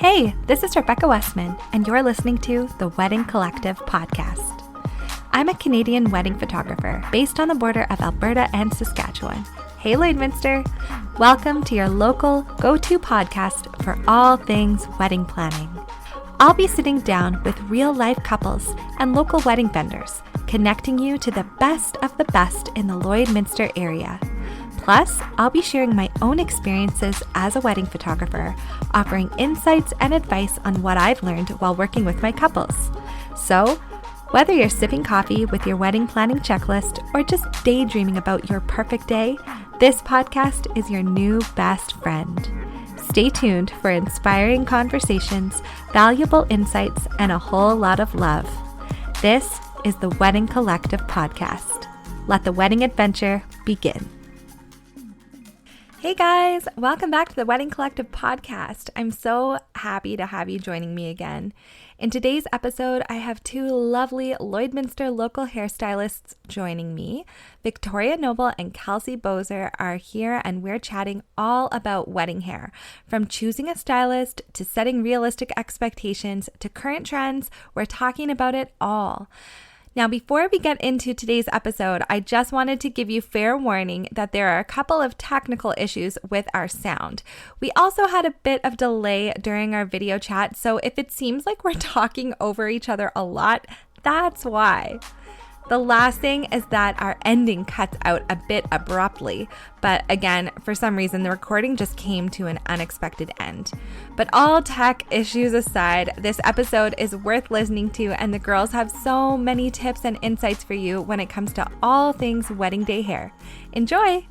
Hey, this is Rebecca Westman, and you're listening to the Wedding Collective podcast. I'm a Canadian wedding photographer based on the border of Alberta and Saskatchewan. Hey, Lloydminster! Welcome to your local go-to podcast for all things wedding planning. I'll be sitting down with real-life couples and local wedding vendors, connecting you to the best of the best in the Lloydminster area. Plus, I'll be sharing my own experiences as a wedding photographer, offering insights and advice on what I've learned while working with my couples. So, whether you're sipping coffee with your wedding planning checklist or just daydreaming about your perfect day, this podcast is your new best friend. Stay tuned for inspiring conversations, valuable insights, and a whole lot of love. This is the Wedding Collective podcast. Let the wedding adventure begin. Hey guys, welcome back to the Wedding Collective podcast. I'm so happy to have you joining me again. In today's episode, I have two lovely Lloydminster local hairstylists joining me. Victoria Noble and Kelsi Boser are here, and we're chatting all about wedding hair. From choosing a stylist to setting realistic expectations to current trends, we're talking about it all. Now, before we get into today's episode, I just wanted to give you fair warning that there are a couple of technical issues with our sound. We also had a bit of delay during our video chat, so if it seems like we're talking over each other a lot, that's why. The last thing is that our ending cuts out a bit abruptly, but again, for some reason, the recording just came to an unexpected end. But all tech issues aside, this episode is worth listening to, and the girls have so many tips and insights for you when it comes to all things wedding day hair. Enjoy!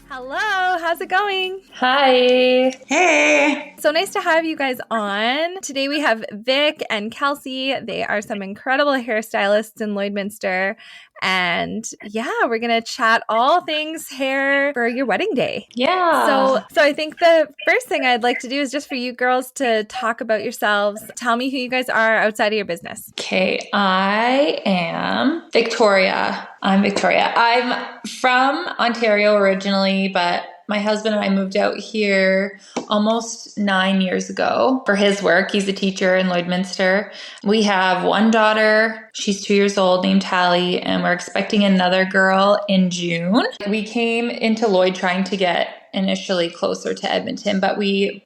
Hello, how's it going? Hi. Hey. So nice to have you guys on. Today we have Vic and Kelsi. They are some incredible hairstylists in Lloydminster. And yeah, we're going to chat all things hair for your wedding day. Yeah. So I think the first thing I'd like to do is just for you girls to talk about yourselves. Tell me who you guys are outside of your business. Okay, I am Victoria. I'm Victoria. I'm from Ontario originally, but my husband and I moved out here almost 9 years ago for his work. He's a teacher in Lloydminster. We have one daughter. She's 2 years old, named Hallie, and we're expecting another girl in June. We came into Lloyd trying to get initially closer to Edmonton, but we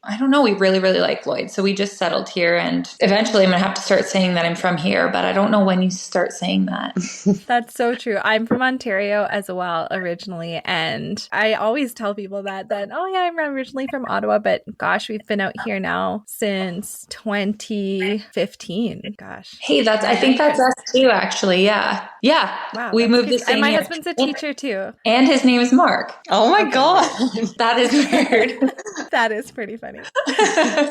really, really like Lloyd. So we just settled here, and eventually I'm going to have to start saying that I'm from here, but I don't know when you start saying that. That's so true. I'm from Ontario as well originally, and I always tell people that, oh yeah, I'm originally from Ottawa, but gosh, we've been out here now since 2015. Gosh. Hey, I think that's us too, actually. Yeah. Wow. We moved the same And my year. husband's a teacher too. And his name is Mark. Oh my God. That is weird. That is pretty funny.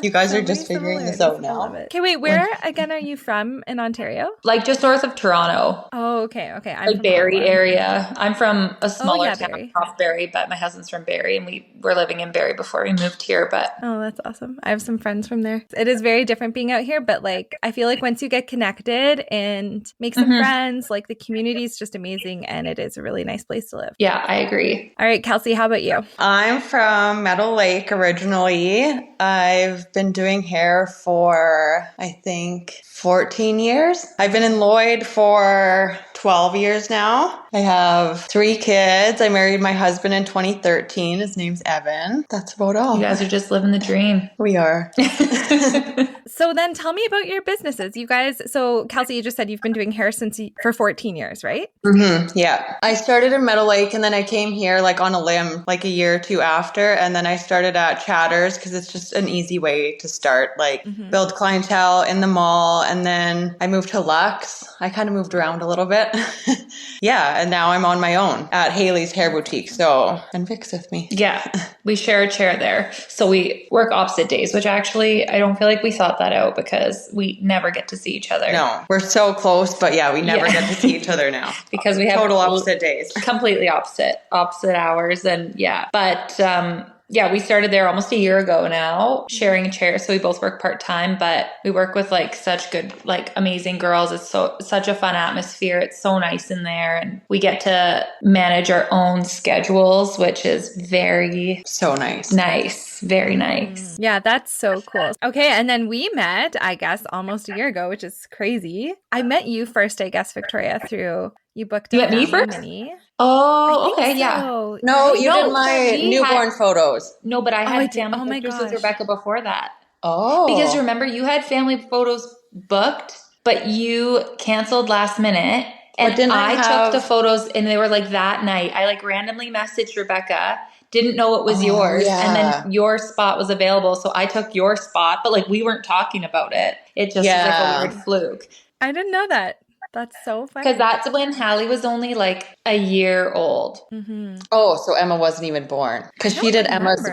You guys are just figuring this out now. Okay, wait, where again are you from in Ontario? Like just north of Toronto. Oh, okay. I'm Like from Barrie Ottawa. area. I'm from a smaller town Barrie. off Barrie, but my husband's from Barrie, and we were living in Barrie before we moved here. But Oh, that's awesome. I have some friends from there. It is very different being out here, but like I feel like once you get connected and make some friends, like the community is just amazing, and it is a really nice place to live. yeah, I agree. All right, Kelsi, how about you? I'm from Meadow Lake originally. I've been doing hair for, I think, 14 years. I've been in Lloyd for 12 years now. I have 3 kids. I married my husband in 2013. His name's Evan. That's about all. You guys are just living the dream. We are. So then tell me about your businesses. You guys, so Kelsi, you just said you've been doing hair for 14 years, right? Yeah. I started in Meadow Lake, and then I came here like on a limb like a year or two after. And then I started at Chatters because it's just an easy way to start, like build clientele in the mall. And then I moved to Lux. I kind of moved around a little bit. Yeah. And now I'm on my own at Haley's Hair Boutique. So, and Vic's with me. Yeah, we share a chair there. So we work opposite days, which actually I don't feel like we thought that out because we never get to see each other. No, we're so close, but yeah, we never get to see each other now. Because we have total opposite days. Completely opposite hours. And yeah, but yeah, we started there almost a year ago now, sharing a chair. So we both work part-time, but we work with like such good, like amazing girls. It's such a fun atmosphere. It's so nice in there. And we get to manage our own schedules, which is very So nice. nice. Very nice. Yeah, that's so cool. Okay, and then we met, I guess, almost a year ago, which is crazy. I met you first, I guess, Victoria, through you booked a You met me family first? mini. Oh, okay. Yeah. So. No, you No, did my we newborn photos. No, but I I had did. family Oh my pictures with gosh. Rebecca before that. Oh. Because remember, you had family photos booked, but you canceled last minute. And didn't I have- took the photos and they were like that night. I like randomly messaged Rebecca, didn't know it was yours. yeah. And then your spot was available. So I took your spot, but like we weren't talking about it. It just was like a weird fluke. I didn't know that. That's so funny. Because that's when Hallie was only like a year old. Oh, so Emma wasn't even born. Because she did Emma's...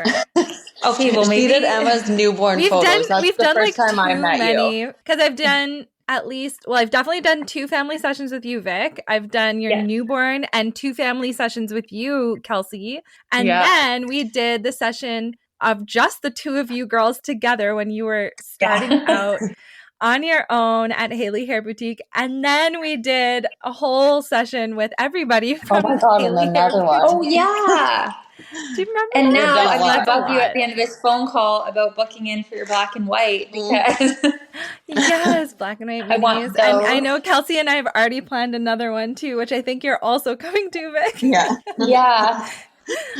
Okay, well maybe She did Emma's newborn photos. That's the first time I met you. Because I've done at least, well, I've definitely done 2 family sessions with you, Vic. I've done your newborn and 2 family sessions with you, Kelsi. And then we did the session of just the 2 of you girls together when you were starting out on your own at Haley Hair Boutique. And then we did a whole session with everybody from Haley and Hair another one. Oh yeah. Do you remember And that? now done I'm one. going to bug you at the end of this phone call about booking in for your black and white because Yes, black and white I want minis. And I those. know Kelsi and I have already planned another one too, which I think you're also coming to, Vic. Yeah. yeah.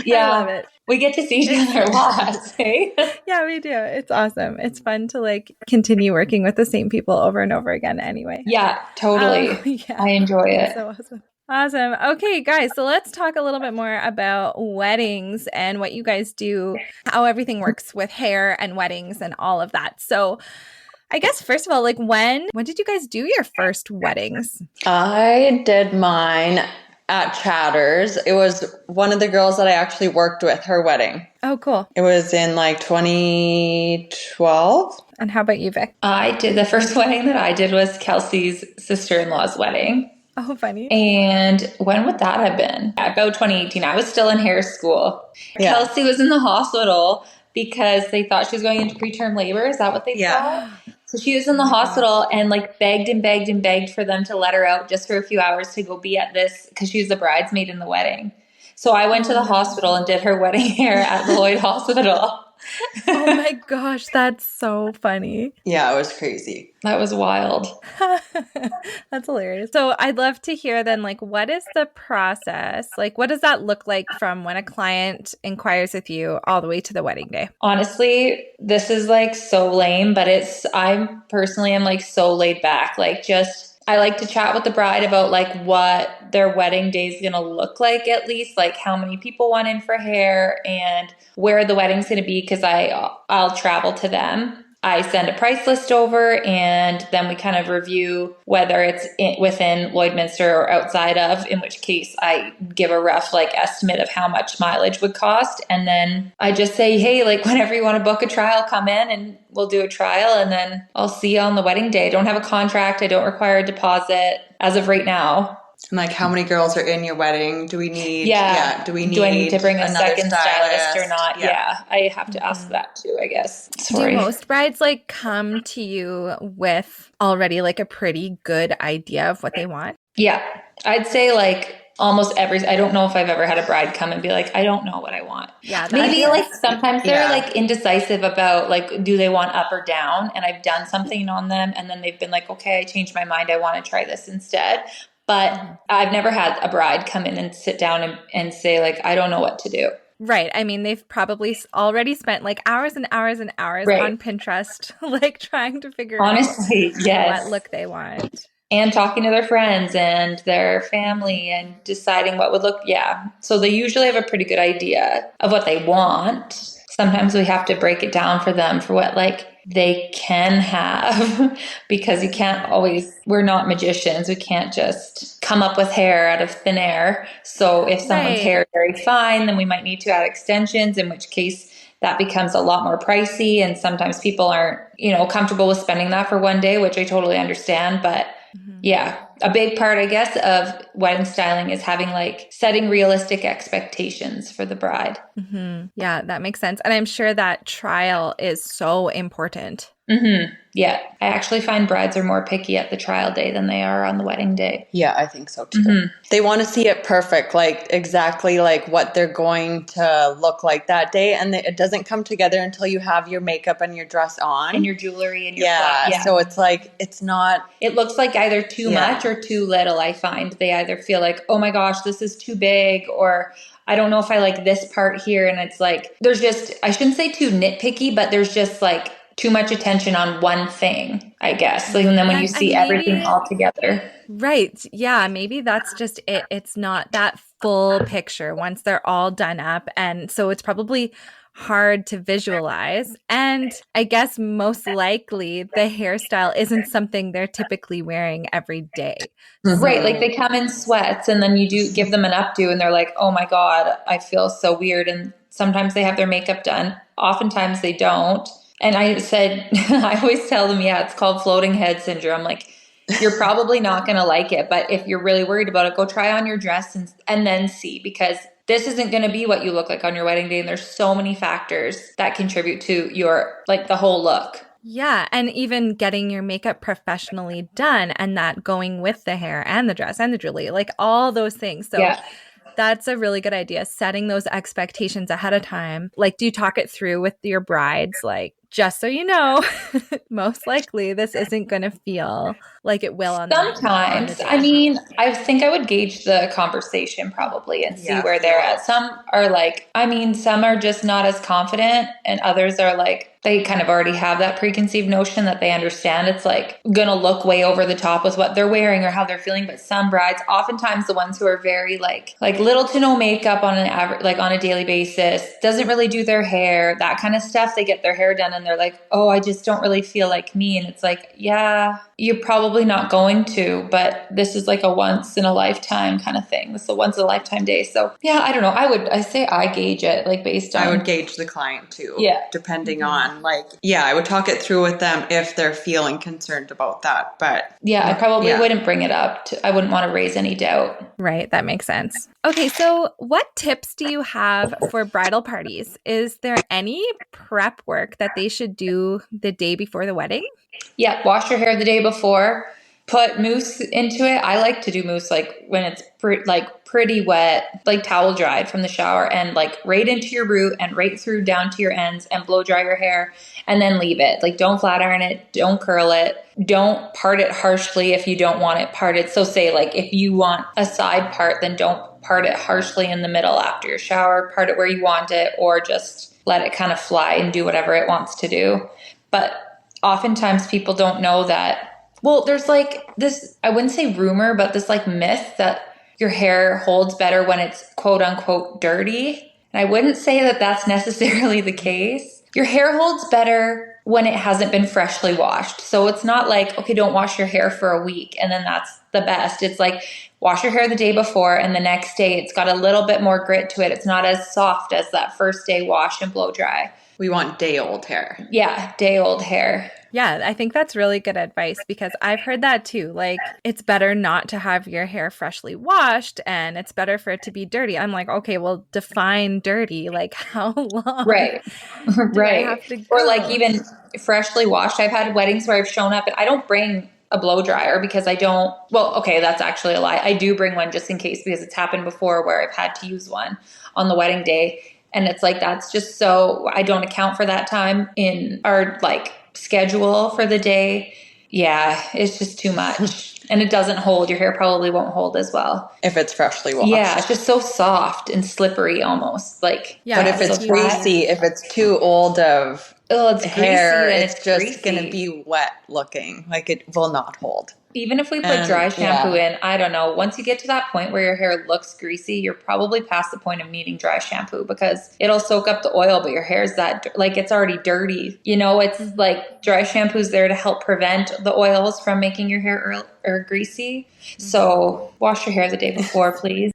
Yeah. I love it. We get to see each other lots, eh? Yeah, we do. It's awesome. It's fun to like continue working with the same people over and over again anyway. Yeah, totally. Yeah. I enjoy it. So awesome. Awesome. Okay, guys. So let's talk a little bit more about weddings and what you guys do, how everything works with hair and weddings and all of that. So I guess first of all, like when did you guys do your first weddings? I did mine at Chatters. It was one of the girls that I actually worked with, her wedding. Oh, cool. It was in like 2012. And how about you, Vic? I did the first wedding that I did was Kelsey's sister-in-law's wedding. Oh, funny. And when would that have been? About 2018. I was still in hair school. Yeah. Kelsey was in the hospital because they thought she was going into preterm labor. Is that what they thought? So she was in the hospital and like begged and begged and begged for them to let her out just for a few hours to go be at this because she was the bridesmaid in the wedding. So I went to the hospital and did her wedding hair at the Lloyd Hospital. Oh my gosh, that's so funny. Yeah, it was crazy. That was wild. That's hilarious. So I'd love to hear then, like, what is the process? Like, what does that look like from when a client inquires with you all the way to the wedding day? Honestly, this is like so lame, but I personally am like so laid back. Like I like to chat with the bride about like what their wedding day is going to look like, at least like how many people want in for hair and where the wedding's going to be. Cause I'll travel to them. I send a price list over and then we kind of review whether it's within Lloydminster or outside of, in which case I give a rough like estimate of how much mileage would cost. And then I just say, hey, like whenever you want to book a trial, come in and we'll do a trial and then I'll see you on the wedding day. I don't have a contract. I don't require a deposit as of right now. And like how many girls are in your wedding? Do we need Do I need to bring a second stylist or not? Yeah. I have to ask that too, I guess. Sorry. Do most brides like come to you with already like a pretty good idea of what they want? Yeah. I'd say like almost I don't know if I've ever had a bride come and be like, I don't know what I want. Yeah. Maybe like sometimes they're like indecisive about like, do they want up or down? And I've done something on them and then they've been like, okay, I changed my mind. I want to try this instead. But I've never had a bride come in and sit down and say like, I don't know what to do. Right. I mean, they've probably already spent like hours and hours and hours on Pinterest, like trying to figure out what look they want. And talking to their friends and their family and deciding what would look. Yeah. So they usually have a pretty good idea of what they want. Sometimes we have to break it down for them for what like they can have because you can't always, we're not magicians. We can't just come up with hair out of thin air. So if someone's hair is very fine, then we might need to add extensions, in which case that becomes a lot more pricey. And sometimes people aren't, comfortable with spending that for one day, which I totally understand. But yeah, a big part, I guess, of wedding styling is having like setting realistic expectations for the bride. Mm-hmm. Yeah, that makes sense. And I'm sure that trial is so important. Mm-hmm. Yeah. I actually find brides are more picky at the trial day than they are on the wedding day. Yeah, I think so too. Mm-hmm. They want to see it perfect, like exactly like what they're going to look like that day. And it doesn't come together until you have your makeup and your dress on. And your jewelry and your yeah. So it's like, it's not. It looks like either too much or too little, I find. They either feel like, oh my gosh, this is too big, or I don't know if I like this part here. And it's like, there's just, I shouldn't say too nitpicky, but there's just like too much attention on one thing, I guess. Like, and then when you see everything all together. Right. Yeah. Maybe that's just it. It's not that full picture once they're all done up. And so it's probably hard to visualize. And I guess most likely the hairstyle isn't something they're typically wearing every day. Right. Like they come in sweats and then you do give them an updo and they're like, oh my God, I feel so weird. And sometimes they have their makeup done. Oftentimes they don't. And I said, I always tell them, yeah, it's called floating head syndrome. Like, you're probably not going to like it, but if you're really worried about it, go try on your dress and then see, because this isn't going to be what you look like on your wedding day. And there's so many factors that contribute to your, like, the whole look. Yeah. And even getting your makeup professionally done and that going with the hair and the dress and the jewelry, like all those things. So that's a really good idea. Setting those expectations ahead of time. Like, do you talk it through with your brides? Like, just so you know, most likely this isn't going to feel like it will on sometimes. The I mean, I think I would gauge the conversation probably and see where they're at. Some are like, I mean, some are just not as confident, and others are like, they kind of already have that preconceived notion that they understand it's like going to look way over the top with what they're wearing or how they're feeling. But some brides, oftentimes the ones who are very like little to no makeup on an average, like on a daily basis, doesn't really do their hair, that kind of stuff. They get their hair done and they're like, oh, I just don't really feel like me. And it's like, yeah, you're probably not going to, but this is like a once in a lifetime kind of thing. This is a once in a lifetime day. So yeah, I don't know. I say I gauge it like based on. I would gauge the client too. Yeah. Depending on like, I would talk it through with them if they're feeling concerned about that. But yeah, I probably wouldn't bring it up. I wouldn't want to raise any doubt. Right. That makes sense. Okay. So what tips do you have for bridal parties? Is there any prep work that they should do the day before the wedding? Yeah. Wash your hair the day before. Put mousse into it. I like to do mousse like when it's pretty wet, like towel dried from the shower, and like right into your root and right through down to your ends, and blow dry your hair and then leave it. Like, don't flat iron it. Don't curl it. Don't part it harshly if you don't want it parted. So say like if you want a side part, then don't part it harshly in the middle after your shower. Part it where you want it, or just let it kind of fly and do whatever it wants to do. But oftentimes people don't know that. Well, there's like this, I wouldn't say rumor, but this like myth that your hair holds better when it's quote unquote dirty. And I wouldn't say that that's necessarily the case. Your hair holds better when it hasn't been freshly washed. So it's not like, okay, don't wash your hair for a week and then that's the best. It's like wash your hair the day before and the next day it's got a little bit more grit to it. It's not as soft as that first day wash and blow dry. We want day old hair. Yeah, day old hair. Yeah, I think that's really good advice because I've heard that too. Like, it's better not to have your hair freshly washed and it's better for it to be dirty. I'm like, okay, well, define dirty. Like, how long? Right. Right. I have to go? Or like even freshly washed. I've had weddings where I've shown up and I don't bring a blow dryer because I don't, well, okay, that's actually a lie. I do bring one just in case because it's happened before where I've had to use one on the wedding day. And it's like, that's just so I don't account for that time in our like schedule for the day. Yeah, it's just too much. And it doesn't hold. Your hair probably won't hold as well. If it's freshly washed. Yeah, it's just so soft and slippery almost. Like, yeah, but if it's greasy, if it's too old of hair, it's just going to be wet looking. Like it will not hold. Even if we put dry shampoo in, I don't know. Once you get to that point where your hair looks greasy, you're probably past the point of needing dry shampoo because it'll soak up the oil, but your hair's that, like, it's already dirty. You know, it's like dry shampoo's there to help prevent the oils from making your hair greasy. So wash your hair the day before, please.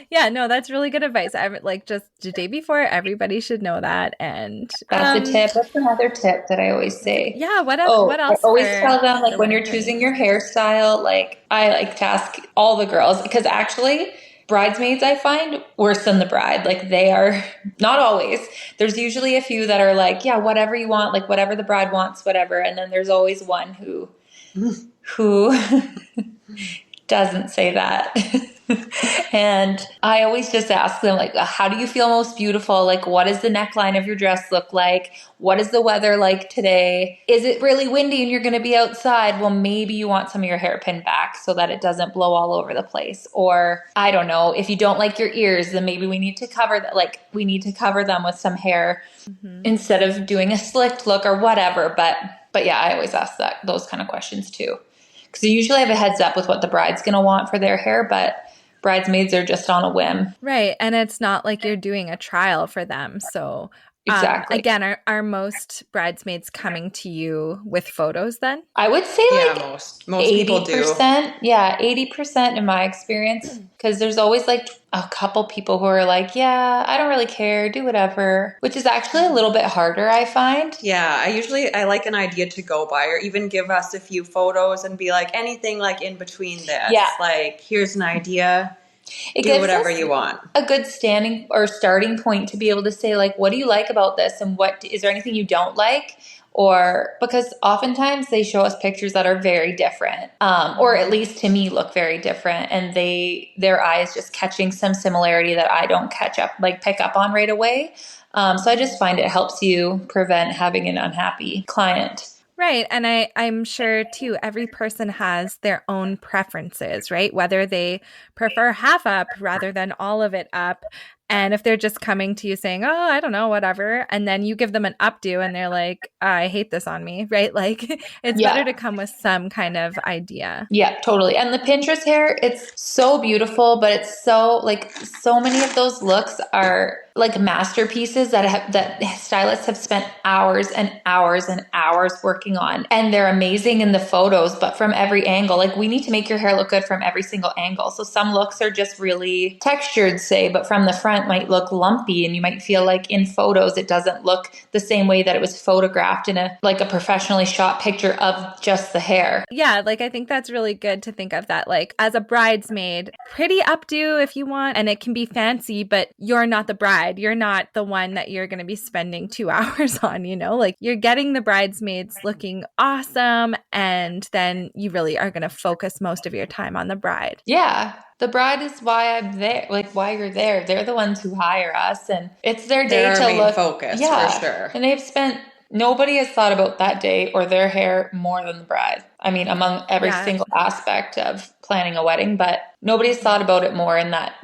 Yeah, no, that's really good advice. I like just the day before, everybody should know that. And That's a tip. That's another tip that I always say. yeah, what Oh, I else always for tell them, like, the when you're wedding party? choosing your hairstyle, like, I like to ask all the girls, because actually bridesmaids, I find, worse than the bride. Like, they are not always. There's usually a few that are like, yeah, whatever you want, like whatever the bride wants, whatever. And then there's always one who doesn't say that. And I always just ask them, like, how do you feel most beautiful? Like, what does the neckline of your dress look like? What is the weather like today? Is it really windy and you're going to be outside? Well, maybe you want some of your hair pinned back so that it doesn't blow all over the place. Or I don't know, if you don't like your ears, then maybe we need to cover that. Like, we need to cover them with some hair instead of doing a slicked look or whatever. But yeah, I always ask those kind of questions too. Because you usually have a heads up with what the bride's going to want for their hair, but bridesmaids are just on a whim. Right. And it's not like you're doing a trial for them. So Exactly. Again, are most bridesmaids coming to you with photos then? I would say like most people do. 80%. Yeah, 80% in my experience. Because there's always like a couple people who are like, yeah, I don't really care, do whatever. Which is actually a little bit harder, I find. Yeah, I like an idea to go by, or even give us a few photos and be like, anything like in between this. Yeah. Like, here's an idea. It do whatever you want. A good standing or starting point to be able to say, like, what do you like about this? And what is there anything you don't like? Or because oftentimes they show us pictures that are very different, or at least to me look very different, and their eye is just catching some similarity that I don't pick up on right away. So I just find it helps you prevent having an unhappy client. Right. And I'm sure, too, every person has their own preferences, right? Whether they prefer half up rather than all of it up. And if they're just coming to you saying, oh, I don't know, whatever, and then you give them an updo and they're like, I hate this on me, right? Like, it's better to come with some kind of idea. Yeah, totally. And the Pinterest hair, it's so beautiful, but it's so many of those looks are like masterpieces that stylists have spent hours and hours and hours working on. And they're amazing in the photos, but from every angle, like we need to make your hair look good from every single angle. So some looks are just really textured, say, but from the front might look lumpy, and you might feel like in photos it doesn't look the same way that it was photographed in a professionally shot picture of just the hair. Yeah, like I think that's really good to think of that, like as a bridesmaid, pretty updo if you want, and it can be fancy, but you're not the bride. You're not the one that you're going to be spending 2 hours on, like you're getting the bridesmaids looking awesome, and then you really are going to focus most of your time on the bride. Yeah. The bride is why I'm there, like why you're there. They're the ones who hire us, and it's their day to look focus, yeah, for sure. And nobody has thought about that day or their hair more than the bride. I mean, among every single aspect of planning a wedding, but nobody's thought about it more in that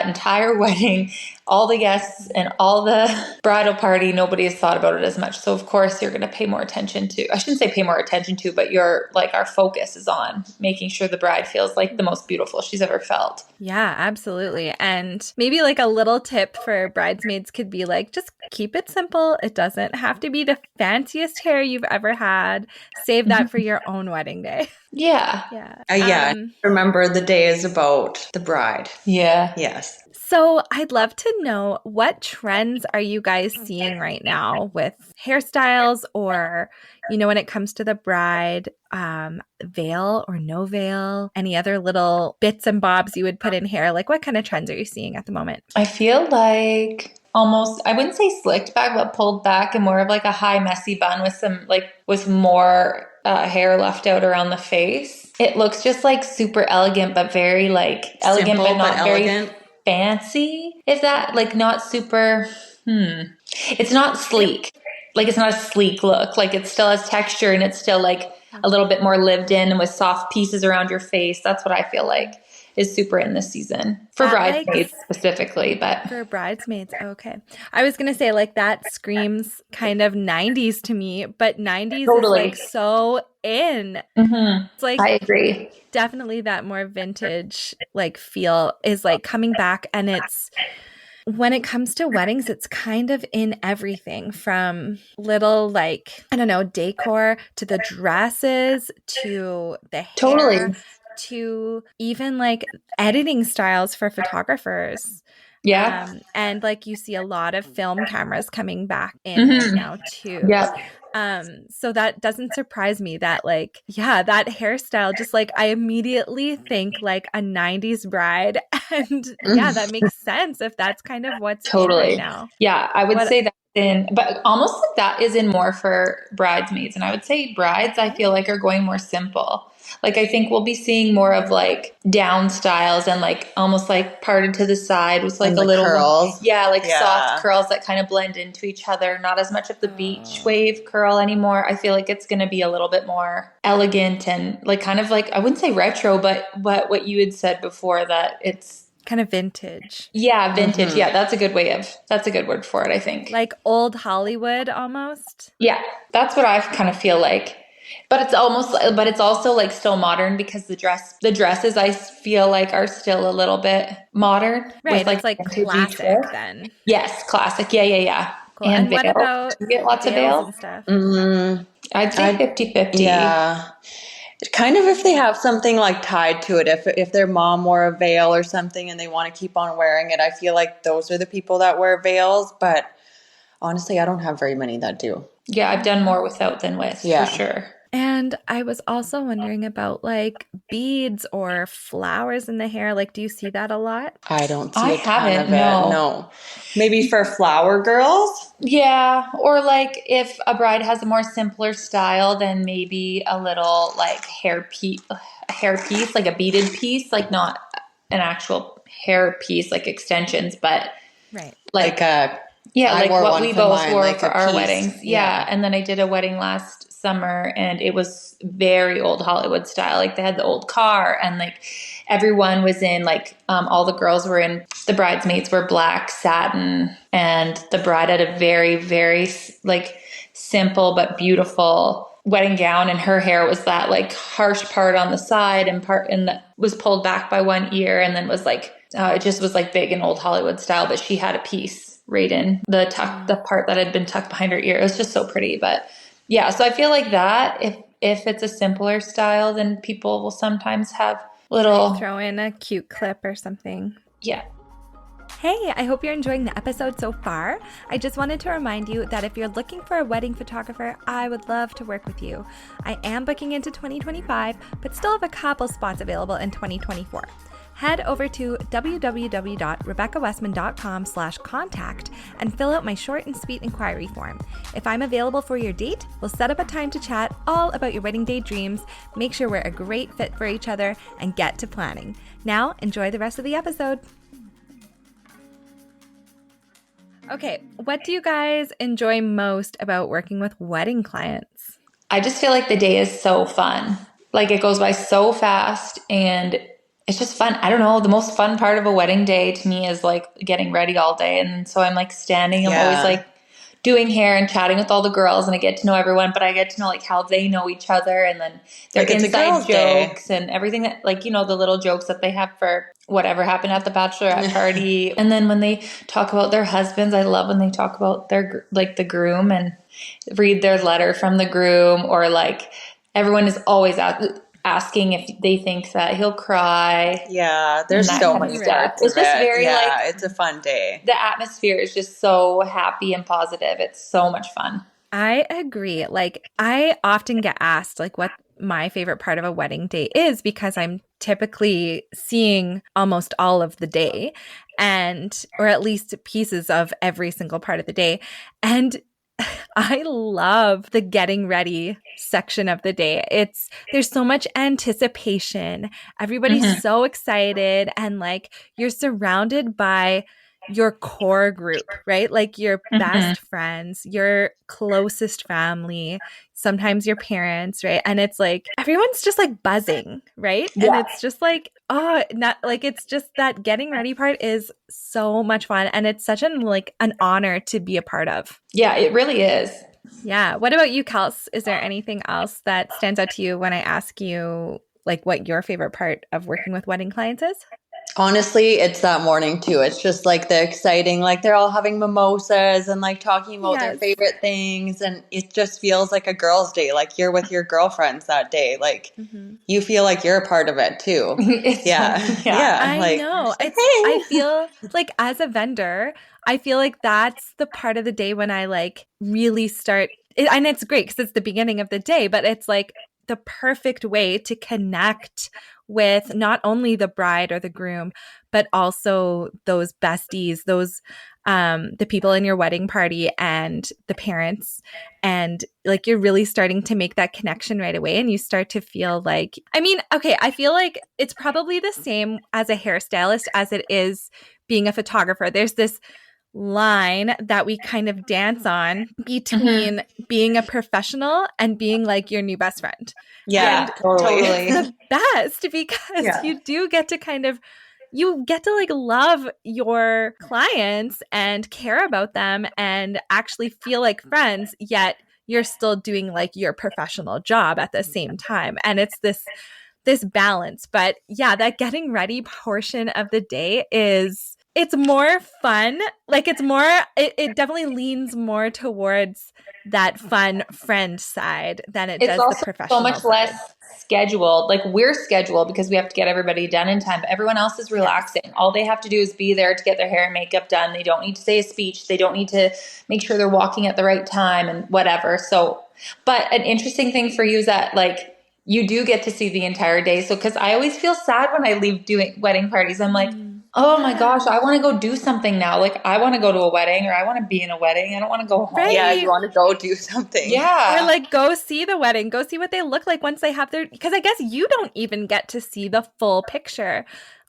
entire wedding, all the guests and all the bridal party, nobody has thought about it as much. So of course you're going to pay more attention to, I shouldn't say pay more attention to, but our focus is on making sure the bride feels like the most beautiful she's ever felt. Yeah, absolutely. And maybe like a little tip for bridesmaids could be like, just keep it simple. It doesn't have to be the fanciest hair you've ever had. Save that for your own wedding day. Yeah. Yeah. Remember, the day is about the bride. Yeah. Yes. So I'd love to know, what trends are you guys seeing right now with hairstyles, or, when it comes to the bride, veil or no veil, any other little bits and bobs you would put in hair? Like, what kind of trends are you seeing at the moment? I feel like almost, I wouldn't say slicked back, but pulled back, and more of like a high messy bun with more hair left out around the face. It looks just like super elegant, but very elegant, simple, but not elegant. Very fancy. Is that not super? It's not sleek. Like, it's not a sleek look. Like, it still has texture, and it's still like a little bit more lived in, and with soft pieces around your face. That's what I feel like is super in this season for bridesmaids specifically, but for bridesmaids. Okay. I was going to say, that screams kind of 90s to me, but 90s totally. is so in. Mm-hmm. It's I agree. Definitely that more vintage feel is coming back, and it's, when it comes to weddings, it's kind of in everything from little I don't know, decor to the dresses to the hair. Totally. to even like editing styles for photographers. Yeah. And like you see a lot of film cameras coming back in right now too. Yeah. So that doesn't surprise me that like, yeah, that hairstyle, just like I immediately think like a 90s bride. And yeah, that makes sense if that's kind of what's in right now. Yeah, I would What- say that's in, but almost like that is in more for bridesmaids. And I would say brides, I feel like are going more simple. Like I think we'll be seeing more of like down styles and like almost like parted to the side with like And a the little curls. soft curls that kind of blend into each other. Not as much of the beach wave curl anymore. I feel like it's going to be a little bit more elegant and like kind of like, I wouldn't say retro, but what you had said before, that it's kind of vintage. Yeah, vintage. Yeah, that's a good word for it, I think. Like old Hollywood almost. Yeah, that's what I kind of feel like. But it's also like still modern because the dresses I feel like are still a little bit modern. Right, With it's like vintage classic wear. then. Yes, classic. Yeah. Cool. And what veils. about Do you get lots of veils veils? and stuff? I'd say 50-50. Yeah. Kind of if they have something like tied to it, if their mom wore a veil or something and they want to keep on wearing it, I feel like those are the people that wear veils. But honestly, I don't have very many that do. Yeah, I've done more without than with, for sure. And I was also wondering about like beads or flowers in the hair. Like, do you see that a lot? I don't see I a ton haven't, of it. no. No. Maybe for flower girls? Yeah, or like if a bride has a more simpler style, then maybe a little like hair piece, like a beaded piece, like not an actual hair piece, like extensions, but right, like I wore what one we for both mine, wore like for a our piece. weddings. Yeah, and then I did a wedding last summer, and it was very old Hollywood style. Like they had the old car, and like everyone was in like all the girls were in. The bridesmaids were black satin, and the bride had a very, very like simple but beautiful wedding gown, and her hair was that like harsh part on the side and that was pulled back by one ear, and then was like it just was like big and old Hollywood style, but she had a piece right in the part that had been tucked behind her ear. It was just so pretty. But yeah, so I feel like that if it's a simpler style, then people will sometimes have little throw in a cute clip or something. Yeah. Hey, I hope you're enjoying the episode so far. I just wanted to remind you that if you're looking for a wedding photographer, I would love to work with you. I am booking into 2025, but still have a couple spots available in 2024. Head over to www.rebeccawestman.com/contact and fill out my short and sweet inquiry form. If I'm available for your date, we'll set up a time to chat all about your wedding day dreams, make sure we're a great fit for each other, and get to planning. Now, enjoy the rest of the episode. Okay, what do you guys enjoy most about working with wedding clients? I just feel like the day is so fun. Like it goes by so fast and it's just fun. I don't know. The most fun part of a wedding day to me is like getting ready all day. And so I'm like standing, I'm always like doing hair and chatting with all the girls, and I get to know everyone, but I get to know like how they know each other, and then their inside jokes and everything that like, you know, the little jokes that they have for whatever happened at the bachelorette party. And then when they talk about their husbands, I love when they talk about their like the groom and read their letter from the groom, or like everyone is always asking if they think that he'll cry. Yeah, there's so much stuff. It's just very it's a fun day. The atmosphere is just so happy and positive. It's so much fun. I agree. Like I often get asked like what my favorite part of a wedding day is, because I'm typically seeing almost all of the day, or at least pieces of every single part of the day. And I love the getting ready section of the day. There's so much anticipation. Everybody's so excited, and like you're surrounded by your core group, right? Like your best friends, your closest family, sometimes your parents, right? And it's like everyone's just like buzzing, right? Yeah. And it's just like, it's just that getting ready part is so much fun, and it's such an honor to be a part of. Yeah, it really is. Yeah. What about you, Kels? Is there anything else that stands out to you when I ask you like what your favorite part of working with wedding clients is? Honestly, it's that morning too. It's just like the exciting, like they're all having mimosas and like talking about their Yes. favorite things. And it just feels like a girl's day. Like you're with your girlfriends that day. Like you feel like you're a part of it too. It's Yeah. funny. Yeah. I Like, know. like, I hey. feel like as a vendor, I feel like that's the part of the day when I like really start and it's great because it's the beginning of the day, but it's like the perfect way to connect with not only the bride or the groom, but also those besties, those the people in your wedding party and the parents. And like you're really starting to make that connection right away. And you start to feel like, I mean, okay, I feel like it's probably the same as a hairstylist as it is being a photographer. There's this line that we kind of dance on between being a professional and being like your new best friend. Yeah, And totally. it's the best because you do get to kind of you get to like love your clients and care about them and actually feel like friends, yet you're still doing like your professional job at the same time. And it's this balance. But yeah, that getting ready portion of the day is it's more fun. Like it's more it definitely leans more towards that fun friend side than it It's does the also professional so much side. less scheduled. Like we're scheduled because we have to get everybody done in time, but everyone else is relaxing. All they have to do is be there to get their hair and makeup done. They don't need to say a speech. They don't need to make sure they're walking at the right time and whatever. So, but an interesting thing for you is that like you do get to see the entire day. So, cause I always feel sad when I leave doing wedding parties. I'm like, oh my gosh, I want to go do something now. Like I want to go to a wedding or I want to be in a wedding. I don't want to go home. Right. Yeah, you want to go do something. Yeah. Or like go see the wedding, go see what they look like once they have their, because I guess you don't even get to see the full picture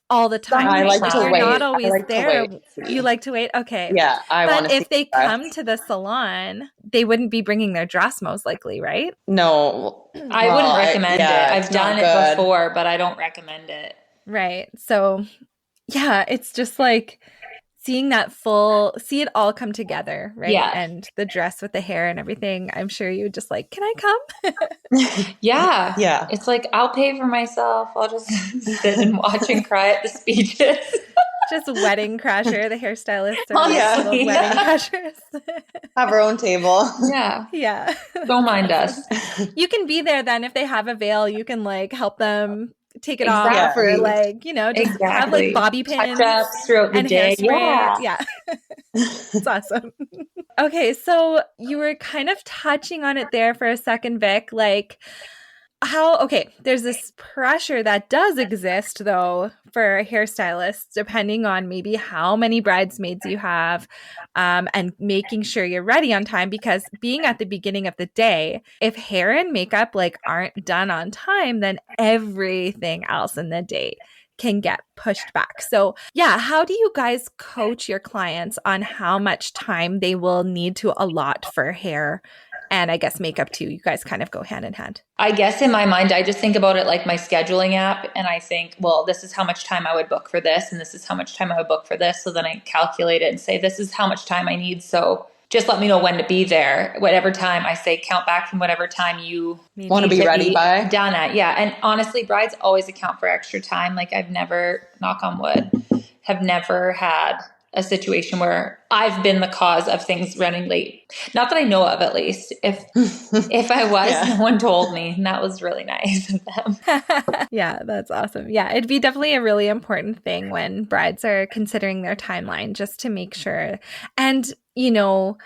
all the time. I like to You're wait. not always I like to there. wait. You like to wait? Okay. Yeah, I want But to if see they the dress. come to the salon, they wouldn't be bringing their dress most likely, right? No. I wouldn't recommend it. I've it's done not it good. before, but I don't recommend it. Right. So yeah, it's just like seeing see it all come together, right? Yeah. And the dress with the hair and everything. I'm sure you would just like, can I come? Yeah. Yeah. It's like, I'll pay for myself. I'll just sit and watch and cry at the speeches. Just wedding crasher. The hairstylists are Honestly, just little wedding yeah. crashers. Have our own table. Yeah. Yeah. Don't mind us. You can be there then if they have a veil, you can like help them take it Exactly. off or like, just have like bobby pins Touch-ups throughout the and day. hairspray. Yeah. It's awesome. Okay, so you were kind of touching on it there for a second, Vic, like there's this pressure that does exist though for hairstylists, depending on maybe how many bridesmaids you have, and making sure you're ready on time, because being at the beginning of the day, if hair and makeup like aren't done on time, then everything else in the day can get pushed back. So yeah, how do you guys coach your clients on how much time they will need to allot for hair? And I guess makeup too. You guys kind of go hand in hand. I guess in my mind, I just think about it like my scheduling app. And I think, well, this is how much time I would book for this. And this is how much time I would book for this. So then I calculate it and say, this is how much time I need. So just let me know when to be there. Whatever time I say, count back from whatever time you want to be ready by. Done at. Yeah. And honestly, brides always account for extra time. Like I've never, knock on wood, have never had a situation where I've been the cause of things running late. Not that I know of, at least. If I was, no one told me, and that was really nice of them. Yeah, that's awesome. Yeah, it'd be definitely a really important thing when brides are considering their timeline, just to make sure. And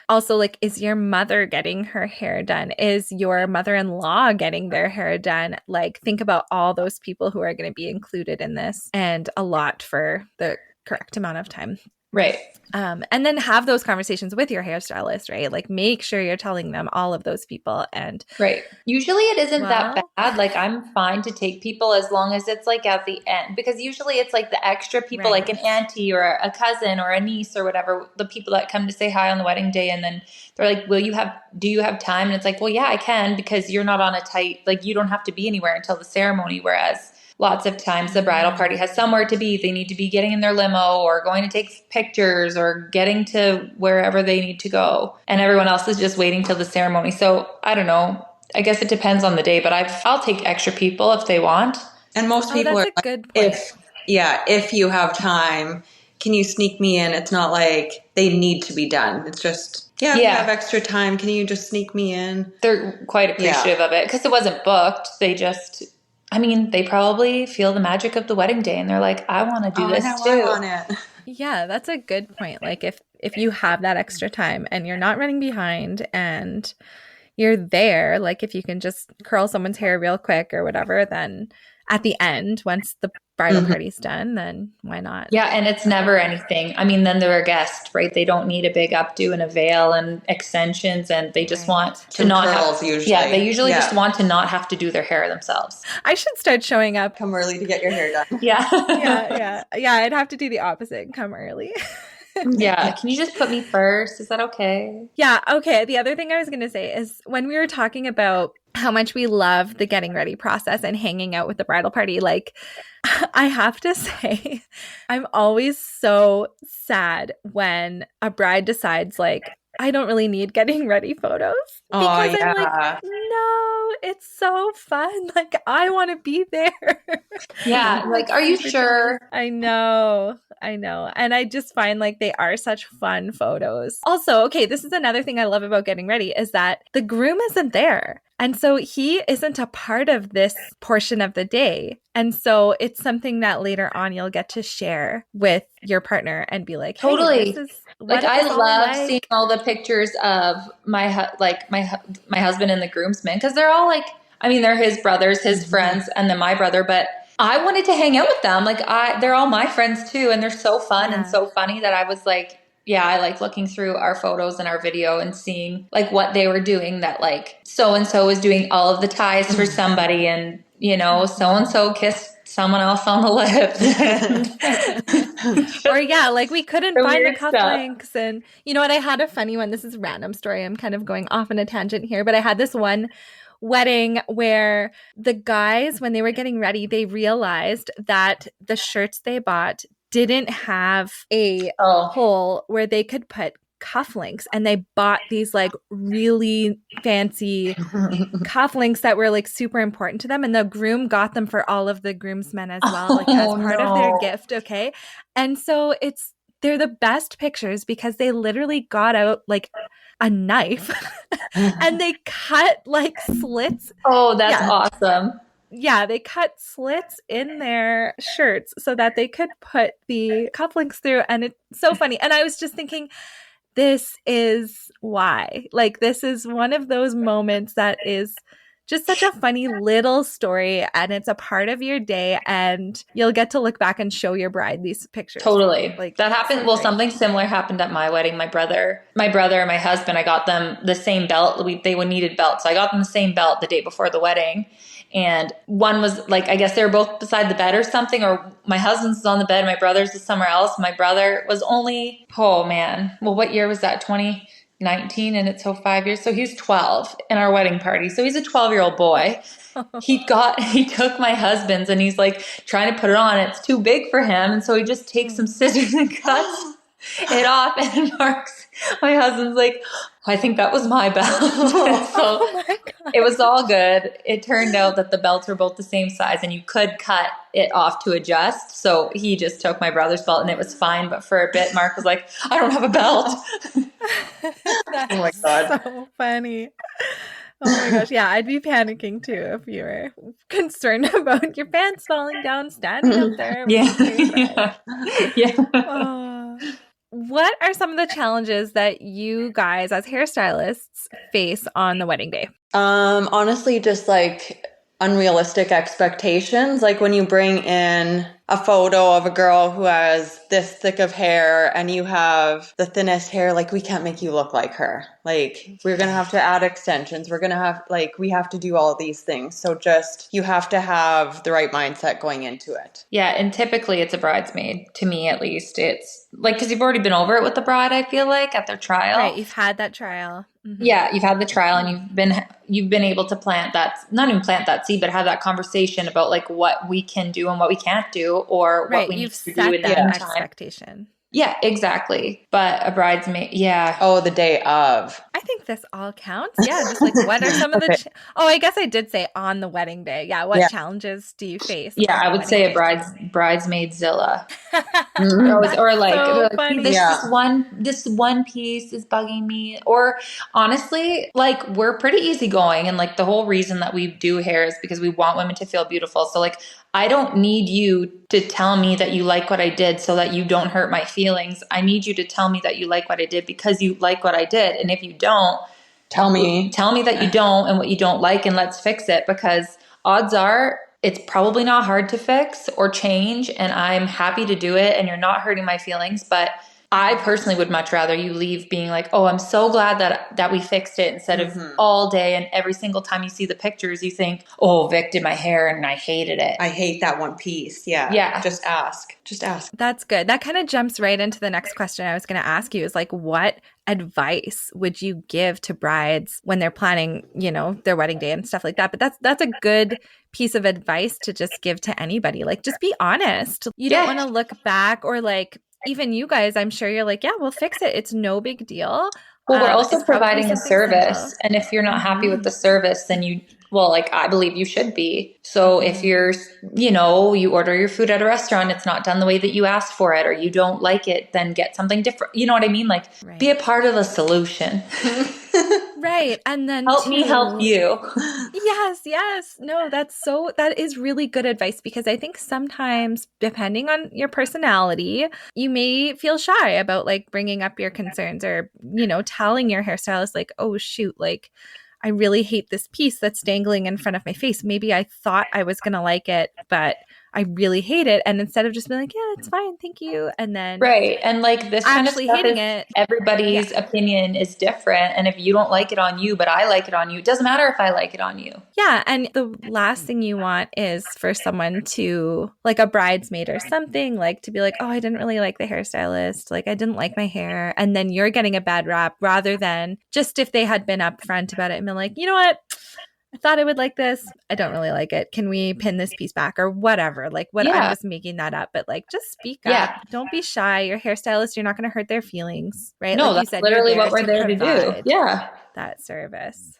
also like, is your mother getting her hair done? Is your mother-in-law getting their hair done? Like, think about all those people who are going to be included in this, and a lot for the correct amount of time. Right. And then have those conversations with your hairstylist, right? Like make sure you're telling them all of those people. And right. Usually it isn't that bad. Like I'm fine to take people as long as it's like at the end, because usually it's like the extra people, like an auntie or a cousin or a niece or whatever, the people that come to say hi on the wedding day. And then they're like, do you have time? And it's like, well, yeah, I can, because you're not on a tight, like you don't have to be anywhere until the ceremony. Whereas lots of times the bridal party has somewhere to be. They need to be getting in their limo or going to take pictures or getting to wherever they need to go. And everyone else is just waiting till the ceremony. So I don't know. I guess it depends on the day, but I'll take extra people if they want. And most people that's are a good like, point. yeah, if you have time, can you sneak me in? It's not like they need to be done. It's just, if you have extra time, can you just sneak me in? They're quite appreciative of it because it wasn't booked. They just, I mean, they probably feel the magic of the wedding day and they're like, I want to do this too. I want it. Yeah, that's a good point. Like if you have that extra time and you're not running behind and you're there, like if you can just curl someone's hair real quick or whatever, then at the end, once the bridal party's done, then why not? Yeah, and it's never anything. I mean, then they're a guest, right? They don't need a big updo and a veil and extensions, and they just want to not curls, have. Usually. Yeah, they usually just want to not have to do their hair themselves. I should start showing up. Come early to get your hair done. Yeah. Yeah. I'd have to do the opposite and come early. Yeah. Can you just put me first? Is that okay? Yeah. Okay. The other thing I was going to say is when we were talking about how much we love the getting ready process and hanging out with the bridal party, like I have to say, I'm always so sad when a bride decides like, I don't really need getting ready photos because I'm like, no, it's so fun. Like I want to be there. Yeah. Like, are you sure? I know. And I just find like they are such fun photos. Also, okay, this is another thing I love about getting ready is that the groom isn't there. And so he isn't a part of this portion of the day. And so it's something that later on you'll get to share with your partner and be like, hey, totally. this is like I love seeing all the pictures of my husband and the groomsmen because they're all like, I mean, they're his brothers, his friends, and then my brother, but I wanted to hang out with them. Like they're all my friends too. And they're so fun and so funny that I was like, yeah, I like looking through our photos and our video and seeing like what they were doing that like so-and-so was doing all of the ties for somebody and, you know, so-and-so kissed someone else on the lips. Or yeah, like we couldn't find the cufflinks. And you know what? I had a funny one. This is a random story. I'm kind of going off on a tangent here, but I had this one wedding where the guys, when they were getting ready, they realized that the shirts they bought didn't have a hole where they could put cufflinks, and they bought these like really fancy cufflinks that were like super important to them, and the groom got them for all of the groomsmen as well, like as part of their gift. Okay. And so they're the best pictures because they literally got out like a knife and they cut like slits. Oh, that's awesome. Yeah, they cut slits in their shirts so that they could put the cufflinks through. And it's so funny. And I was just thinking, this is why. Like, this is one of those moments that is just such a funny little story. And it's a part of your day. And you'll get to look back and show your bride these pictures. Totally. Like that happened. Well, something similar happened at my wedding. My brother and my husband, I got them the same belt. They needed belts. So I got them the same belt the day before the wedding. And one was like, I guess they were both beside the bed or something, or my husband's is on the bed, my brother's is somewhere else. My brother was only, what year was that? 2019, and it's 5 years. So he was 12 in our wedding party. So he's a 12-year-old boy. He took my husband's and he's like trying to put it on. It's too big for him. And so he just takes some scissors and cuts it off. And my husband's like, I think that was my belt. So it was all good. It turned out that the belts were both the same size and you could cut it off to adjust. So he just took my brother's belt and it was fine. But for a bit, Mark was like, I don't have a belt. That's oh my God. So funny. Oh my gosh. Yeah, I'd be panicking too if you were concerned about your pants falling down, standing up there. Yeah. What are some of the challenges that you guys as hairstylists face on the wedding day? Honestly, just like unrealistic expectations. Like when you bring in a photo of a girl who has this thick of hair and you have the thinnest hair, like we can't make you look like her. Like we're going to have to add extensions. We're going to have we have to do all these things. So just, you have to have the right mindset going into it. Yeah. And typically it's a bridesmaid, to me at least. It's like, because you've already been over it with the bride, I feel like, at their trial. Right. You've had that trial. Mm-hmm. Yeah. You've had the trial and you've been able to not even plant that seed, but have that conversation about like what we can do and what we can't do, or what we need to do in that time. Expectation. Yeah, exactly. But a bridesmaid, yeah. Oh, the day of. I think this all counts. Yeah, just like what are some of the Okay. oh, I guess I did say on the wedding day. Yeah, what Yeah. challenges do you face Yeah, on I the would wedding say a day? bridesmaidzilla. They're Mhm. always, That's or like they're so like, "Hey, funny. Yeah. this one piece is bugging me." Or honestly, like we're pretty easygoing, and like the whole reason that we do hair is because we want women to feel beautiful. So like I don't need you to tell me that you like what I did so that you don't hurt my feelings. I need you to tell me that you like what I did because you like what I did. And if you don't, Tell me. tell me that you don't and what you don't like, and let's fix it, because odds are it's probably not hard to fix or change, and I'm happy to do it and you're not hurting my feelings. But I personally would much rather you leave being like, oh, I'm so glad that we fixed it, instead of all day and every single time you see the pictures you think, oh, Vic did my hair and I hated it. I hate that one piece. Yeah. Yeah. Just ask. Just ask. That's good. That kind of jumps right into the next question I was going to ask you is like, what advice would you give to brides when they're planning, their wedding day and stuff like that? But that's a good piece of advice to just give to anybody. Like, just be honest. You don't want to look back, or like, even you guys, I'm sure you're like, yeah, we'll fix it. It's no big deal. Well, we're also It's probably providing a something service. simple. And if you're not happy with the service, then like I believe you should be. So if you're, you order your food at a restaurant, it's not done the way that you asked for it, or you don't like it, then get something different. You know what I mean? Like, be a part of the solution. Right. And then Help me help you. Yes. No, that is really good advice, because I think sometimes, depending on your personality, you may feel shy about like bringing up your concerns, or, telling your hairstylist like, oh, shoot, like, I really hate this piece that's dangling in front of my face. Maybe I thought I was going to like it, but I really hate it. And instead of just being like, yeah, it's fine, thank you, and then Right. And like this kind of actually stuff hating is, it. everybody's opinion is different. And if you don't like it on you, but I like it on you, it doesn't matter if I like it on you. Yeah. And the last thing you want is for someone to, like a bridesmaid or something, like to be like, oh, I didn't really like the hairstylist. Like, I didn't like my hair. And then you're getting a bad rap, rather than just if they had been upfront about it and been like, you know what? I thought I would like this. I don't really like it. Can we pin this piece back, or whatever? Like, what, I'm just making that up, but like, just speak up. Don't be shy. Your hairstylist, you're not going to hurt their feelings, right? No, Like that's you said, literally what we're there to do. Yeah. That service.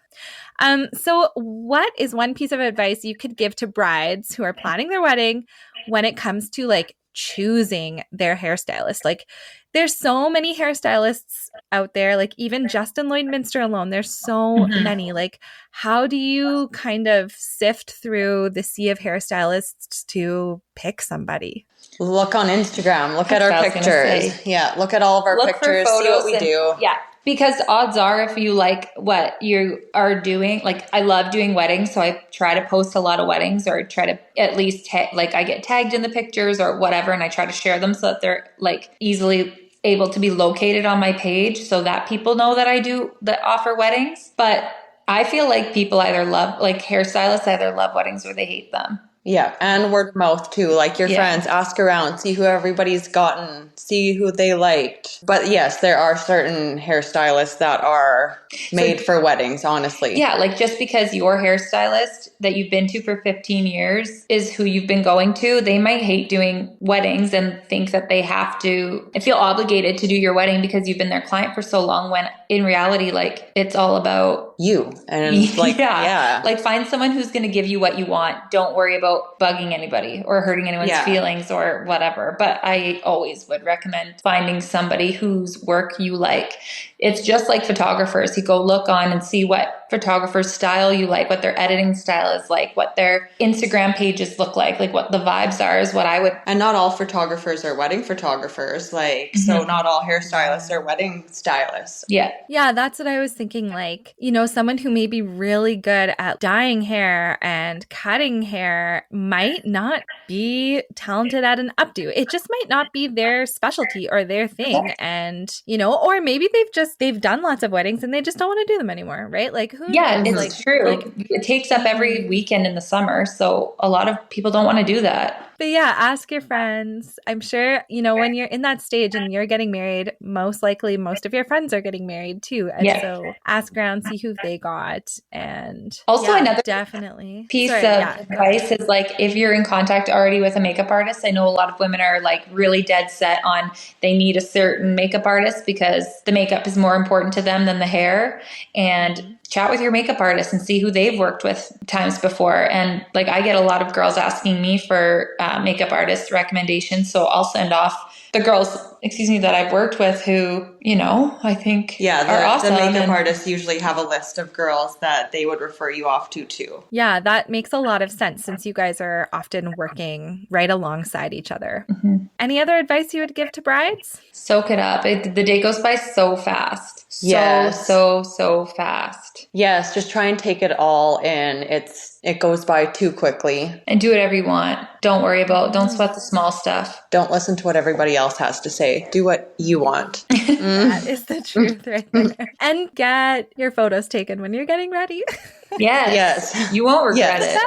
So what is one piece of advice you could give to brides who are planning their wedding when it comes to like choosing their hairstylist? Like, there's so many hairstylists out there, like even just in Lloydminster alone, there's so many. Like, how do you kind of sift through the sea of hairstylists to pick somebody? Look on Instagram. Look at our pictures. Yeah, look at all of our pictures. See what we do. Yeah. Because odds are, if you like what you are doing, like I love doing weddings, so I try to post a lot of weddings, or try to at least like I get tagged in the pictures or whatever, and I try to share them so that they're like easily able to be located on my page, so that people know that that offer weddings. But I feel like people either love, like hairstylists either love weddings or they hate them. Yeah, and word of mouth too. Like your friends, ask around, see who everybody's gotten, see who they liked. But yes, there are certain hairstylists that are made for weddings, honestly. Yeah, like just because your hairstylist that you've been to for 15 years is who you've been going to, they might hate doing weddings and think that they have to and feel obligated to do your wedding because you've been their client for so long, when in reality, like, it's all about you. And like, like, find someone who's going to give you what you want. Don't worry about bugging anybody or hurting anyone's feelings or whatever. But I always would recommend finding somebody whose work you like. It's just like photographers. You go look on and see what photographer's style you like, what their editing style is like, what their Instagram pages look like what the vibes are is what I would. And not all photographers are wedding photographers. Like, so not all hairstylists are wedding stylists. Yeah. Yeah, that's what I was thinking. Like, someone who may be really good at dyeing hair and cutting hair might not be talented at an updo. It just might not be their specialty or their thing. And, or maybe they've done lots of weddings and they just don't want to do them anymore, right? Like, who knows? It's true. Like, it takes up every weekend in the summer. So a lot of people don't want to do that. But yeah, ask your friends. I'm sure, when you're in that stage and you're getting married, most likely most of your friends are getting married too. And so ask around, see who they got. And also another definitely piece of advice is like, if you're in contact already with a makeup artist, I know a lot of women are like really dead set on they need a certain makeup artist because the makeup is more important to them than the hair. And chat with your makeup artist and see who they've worked with times before. And like, I get a lot of girls asking me for makeup artist recommendations. So I'll send off the girls, that I've worked with who, I think are awesome. The makeup artists usually have a list of girls that they would refer you off to too. Yeah, that makes a lot of sense since you guys are often working right alongside each other. Any other advice you would give to brides? Soak it up. The day goes by so fast. So fast. Yes, just try and take it all in. It goes by too quickly. And do whatever you want. Don't sweat the small stuff. Don't listen to what everybody else has to say. Do what you want. That is the truth right there. And get your photos taken when you're getting ready. Yes. You won't regret it.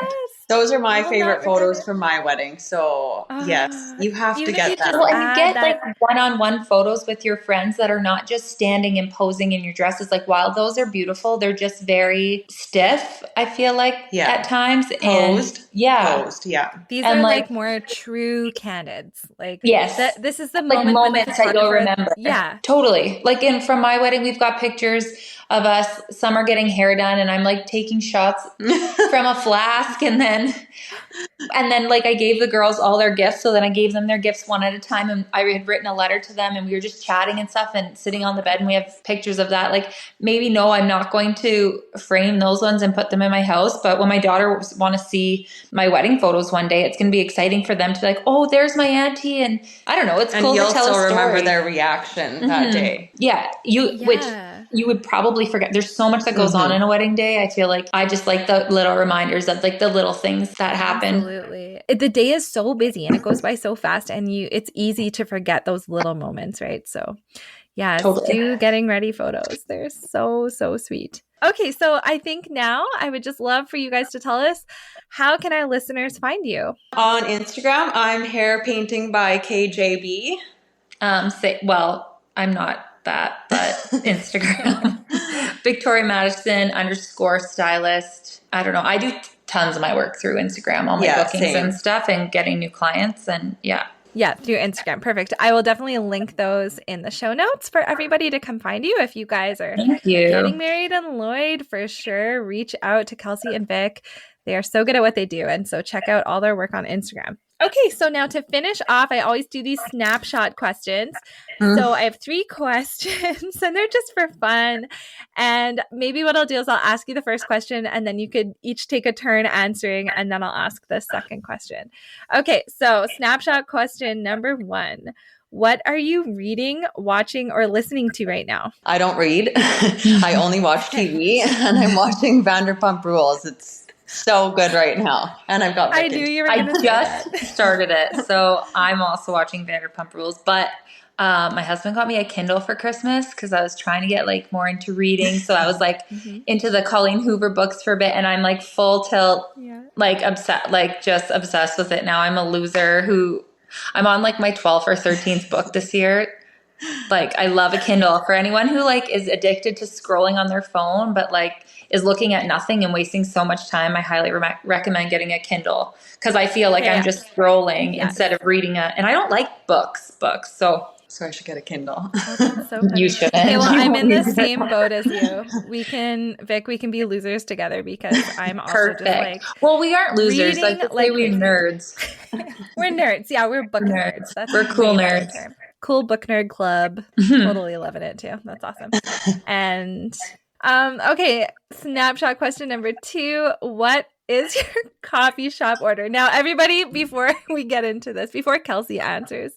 Those are my favorite photos from my wedding. So yes, you have to get them. Well, and you get like one-on-one photos with your friends that are not just standing and posing in your dresses. Like while those are beautiful, they're just very stiff, I feel like at times. Posed. Posed, These are like more true candids. Like this is the moments that you'll remember. Yeah. Totally. Like from my wedding, we've got pictures of us. Some are getting hair done and I'm like taking shots from a flask and then like I gave the girls all their gifts. So then I gave them their gifts one at a time and I had written a letter to them and we were just chatting and stuff and sitting on the bed and we have pictures of that. Like maybe I'm not going to frame those ones and put them in my house. But when my daughter want to see my wedding photos one day, it's going to be exciting for them to be like, oh, there's my auntie. And I don't know. It's cool to tell a story. And you'll still remember their reaction that day. Which you would probably forget. There's so much that goes on in a wedding day. I feel like I just like the little reminders of like the little things that happen. Absolutely. The day is so busy and it goes by so fast and it's easy to forget those little moments, right? So do getting ready photos. They're so, so sweet. Okay, so I think now I would just love for you guys to tell us, how can our listeners find you? On Instagram, I'm hair painting by KJB. I'm not that, but Instagram. Victoria Madison _stylist. I don't know. I do tons of my work through Instagram, all my bookings and stuff and getting new clients and through Instagram. Perfect. I will definitely link those in the show notes for everybody to come find you. If you guys are getting married in Lloyd, for sure, reach out to Kelsi and Vic. They are so good at what they do. And so check out all their work on Instagram. Okay, so now to finish off, I always do these snapshot questions. So I have 3 questions and they're just for fun. And maybe what I'll do is I'll ask you the first question and then you could each take a turn answering and then I'll ask the second question. Okay, so snapshot question number 1. What are you reading, watching, or listening to right now? I don't read. I only watch TV and I'm watching Vanderpump Rules. It's so good right now. And I've got I knew you were going to say that. I just started it. So I'm also watching Vanderpump Rules. But my husband got me a Kindle for Christmas because I was trying to get like more into reading. So I was like into the Colleen Hoover books for a bit. And I'm like full tilt, like just obsessed with it now. I'm a loser who I'm on like my 12th or 13th book this year. Like I love a Kindle. For anyone who like is addicted to scrolling on their phone, but like is looking at nothing and wasting so much time, I highly recommend getting a Kindle because I feel like I'm just scrolling instead of reading it. And I don't like books. So I should get a Kindle. Oh, that's so funny. You shouldn't. Okay, well, I'm in the same boat as you. We can be losers together because I'm also just like. Well, we aren't losers. Like we're nerds. We're nerds. Yeah, we're book nerds. We're cool nerds. Cool book nerd club. Totally loving it too. That's awesome. And okay, snapshot question number 2. What is your coffee shop order? Now, everybody, before we get into this, before Kelsi answers,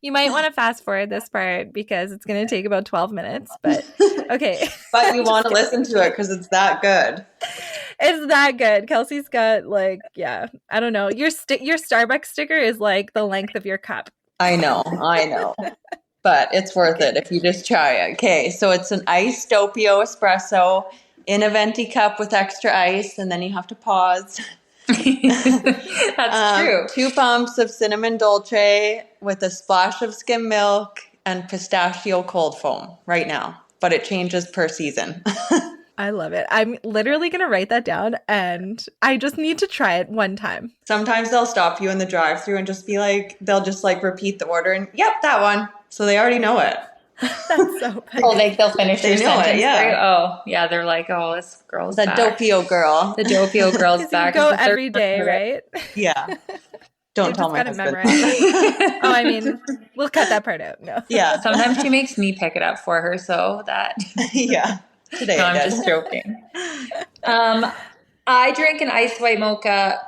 you might want to fast forward this part because it's going to take about 12 minutes. But okay. But you want to listen to it because it's that good. It's that good. Kelsi's got I don't know. Your Starbucks sticker is like the length of your cup. I know. But it's worth it if you just try it. Okay, so it's an iced doppio espresso in a venti cup with extra ice, and then you have to pause That's true. 2 pumps of cinnamon dolce with a splash of skim milk and pistachio cold foam right now, but it changes per season. I love it. I'm literally going to write that down, and I just need to try it one time. Sometimes they'll stop you in the drive-thru and just be like, they'll just like repeat the order and, yep, that one. So they already know it. That's so funny. Oh, they'll finish your sentence for you? Yeah. Oh, yeah, they're like, oh, this girl's The back. Doppio girl. The Doppio girl's back. You go every day, right? Yeah. Don't tell my husband. Oh, I mean, we'll cut that part out. No. Yeah. Sometimes she makes me pick it up for her, so that. Yeah. Today No, I'm just joking. I drink an iced white mocha,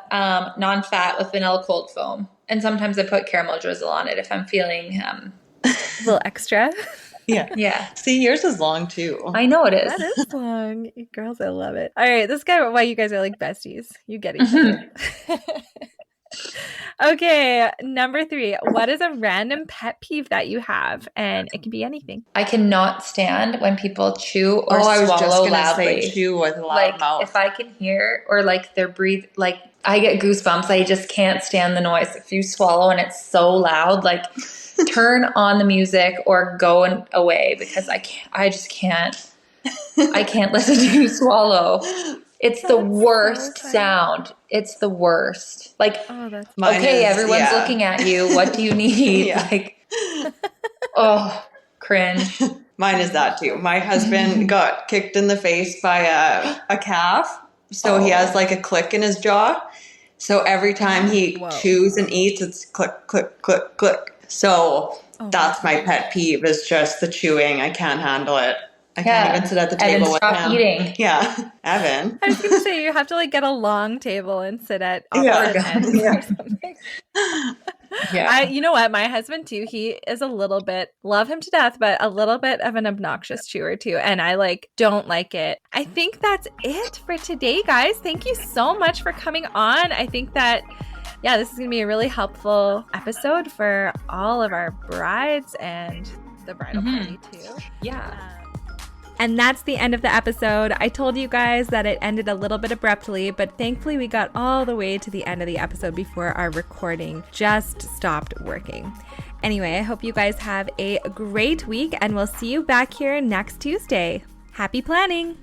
non-fat with vanilla cold foam, and sometimes I put caramel drizzle on it if I'm feeling a little extra. Yeah. See, yours is long too. I know it is. That is long. You girls, I love it. All right, this is kind of why you guys are like besties. You get each other. Okay, number 3. What is a random pet peeve that you have? And it can be anything. I cannot stand when people chew or I was just swallow gonna loudly. say chew with a loud Like mouth. if I can hear or like their breathe, like I get goosebumps. I just can't stand the noise. If you swallow and it's so loud, like turn on the music or go away because I just can't. I can't listen to you swallow. It's the worst sound. It's the worst. Like, okay, everyone's looking at you. What do you need? Like, oh, cringe. Mine is that too. My husband got kicked in the face by a calf. So he has like a click in his jaw. So every time he chews and eats, it's click, click, click, click. So that's my pet peeve is just the chewing. I can't handle it. I can't even sit at the table with him. Eating. Yeah, Evan. I was going to say, you have to like get a long table and sit at opposite ends or something. Yeah. You know what? My husband too, he is a little bit, love him to death, but a little bit of an obnoxious chewer too. And I like, don't like it. I think that's it for today, guys. Thank you so much for coming on. I think that this is going to be a really helpful episode for all of our brides and the bridal party too. Yeah. And that's the end of the episode. I told you guys that it ended a little bit abruptly, but thankfully we got all the way to the end of the episode before our recording just stopped working. Anyway, I hope you guys have a great week and we'll see you back here next Tuesday. Happy planning!